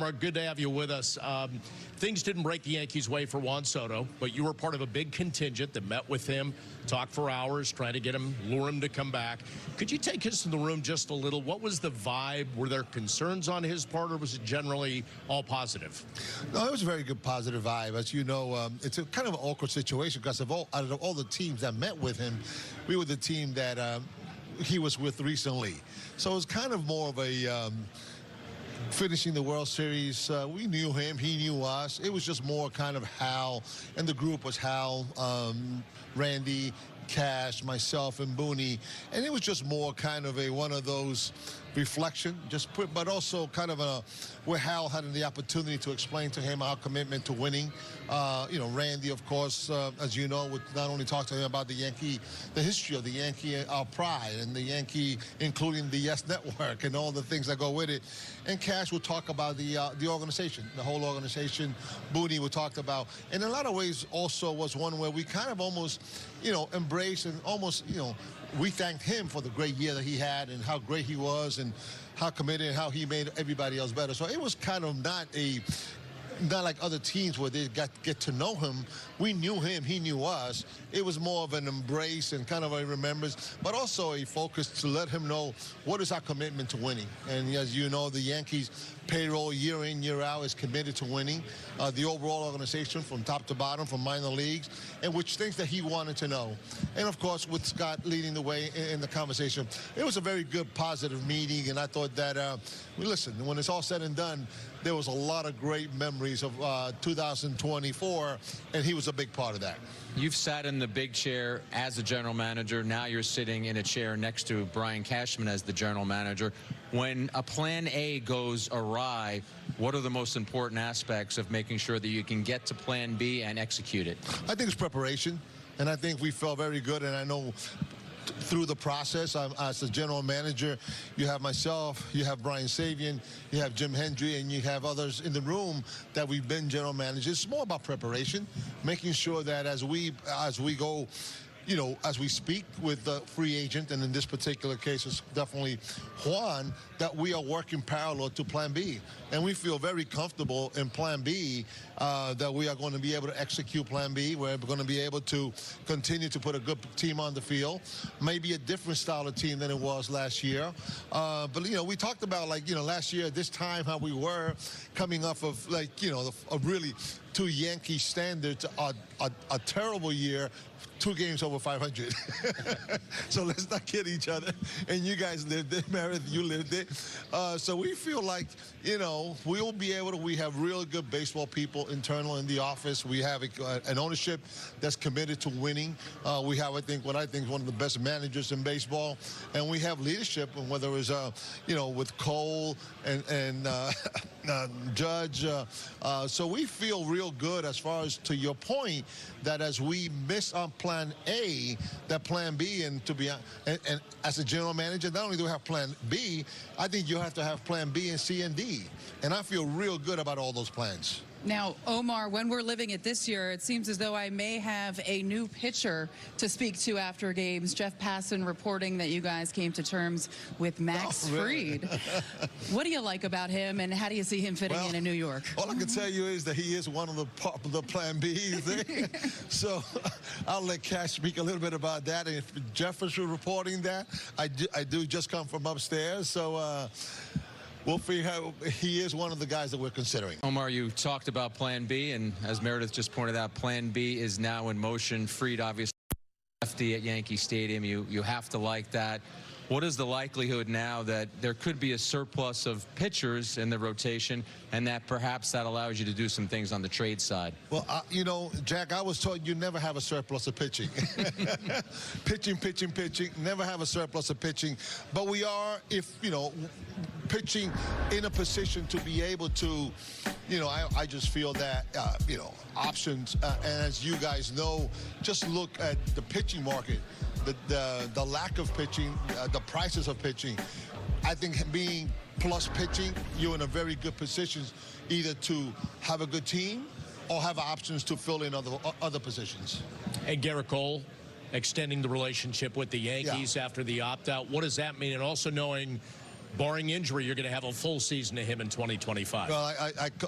Omar, good to have you with us. Things didn't break the Yankees' way for Juan Soto, but you were part of a big contingent that met with him, talked for hours, trying to get him, lure him to come back. Could you take us in the room just a little? What was the vibe? Were there concerns on his part, or was it generally all positive? No, it was a very good positive vibe. As you know, it's a kind of an awkward situation because out of all the teams that met with him, we were the team that he was with recently. So it was kind of more of a finishing the World Series. We knew him, he knew us. It was just more kind of Hal, and the group was Hal, Randy, Cash, myself, and Booney, and it was just more kind of one of those reflection, but also kind of where Hal had the opportunity to explain to him our commitment to winning. You know, Randy, of course, as you know, would not only talk to him about the history of the Yankee, our pride, and the Yankee, including the Yes Network and all the things that go with it. And Cash would talk about the organization, the whole organization. Booney would talk about, in a lot of ways, also was one where we kind of almost, you know, embraced and almost, you know, we thanked him for the great year that he had and how great he was and how committed and how he made everybody else better. So it was kind of not like other teams where they get to know him. We knew him, he knew us. It was more of an embrace and kind of a remembrance, but also a focus to let him know what is our commitment to winning. And as you know, the Yankees payroll year in, year out is committed to winning. The overall organization from top to bottom, from minor leagues, and which things that he wanted to know. And of course, with Scott leading the way in the conversation, it was a very good, positive meeting. And I thought that, listen, when it's all said and done, there was a lot of great memories of 2024, and he was a big part of that. You've sat in the big chair as a general manager. Now you're sitting in a chair next to Brian Cashman as the general manager. When a plan A goes awry, what are the most important aspects of making sure that you can get to plan B and execute it? I think it's preparation, and I think we felt very good, and I know through the process, as the general manager, you have myself, you have Brian Savian, you have Jim Hendry, and you have others in the room that we've been general managers. It's more about preparation, making sure that as we go, you know, as we speak with the free agent, and in this particular case, it's definitely Juan, that we are working parallel to Plan B. And we feel very comfortable in Plan B, that we are going to be able to execute Plan B. We're going to be able to continue to put a good team on the field, maybe a different style of team than it was last year. But, you know, we talked about, like, you know, last year at this time, how we were coming off of, like, you know, a really, to Yankee standards, a terrible year. 2 games over 500. So let's not kid each other. And you guys lived it, Meredith, you lived it. So we feel like, you know, we'll be able to, we have really good baseball people internal in the office. We have an ownership that's committed to winning. We have, what I think is one of the best managers in baseball. And we have leadership, and whether it's, you know, with Cole and Judge. So we feel real good as far as, to your point, that as we miss on Plan A, that Plan B, and as a general manager, not only do we have Plan B, I think you have to have Plan B and C and D. And I feel real good about all those plans. Now, Omar, when we're living it this year, it seems as though I may have a new pitcher to speak to after games. Jeff Passan reporting that you guys came to terms with Max Fried. What do you like about him, and how do you see him fitting in New York? All I can tell you is that he is one of the Plan Bs. So I'll let Cash speak a little bit about that. And if Jeff is reporting that, I do just come from upstairs. So we'll figure out. He is one of the guys that we're considering. Omar, you talked about Plan B, and as Meredith just pointed out, Plan B is now in motion. Fried, obviously, lefty at Yankee Stadium. You have to like that. What is the likelihood now that there could be a surplus of pitchers in the rotation, and that perhaps that allows you to do some things on the trade side? Well, you know, Jack, I was told you never have a surplus of pitching. pitching, never have a surplus of pitching. But we are, if, you know, pitching in a position to be able to, you know, I just feel that, you know, options, and as you guys know, just look at the pitching market. The lack of pitching, the prices of pitching. I think being plus pitching, you're in a very good position either to have a good team or have options to fill in other positions. And Gerrit Cole extending the relationship with the Yankees after the opt-out. What does that mean? And also knowing barring injury, you're going to have a full season of him in 2025. Well,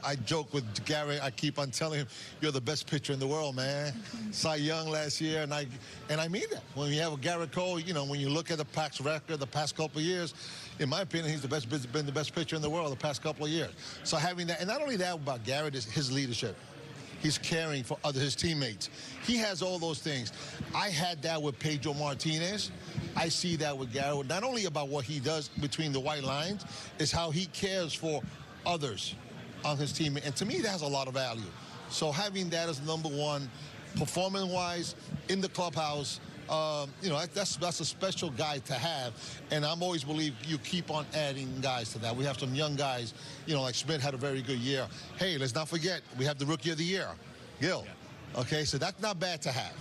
I joke with Garrett. I keep on telling him, you're the best pitcher in the world, man. Cy Young last year, and I mean that. When you have a Gerrit Cole, you know, when you look at the Pac's record the past couple of years, in my opinion, he's been the best pitcher in the world the past couple of years. So having that, and not only that about Garrett, is his leadership. He's caring for his teammates. He has all those things. I had that with Pedro Martinez. I see that with Garrett. Not only about what he does between the white lines, is how he cares for others on his team. And to me, that has a lot of value. So having that as number one, performance-wise, in the clubhouse, you know, that's a special guy to have. And I'm always believe you keep on adding guys to that. We have some young guys, you know, like Schmidt had a very good year. Hey, let's not forget, we have the Rookie of the Year, Gil. Okay, so that's not bad to have.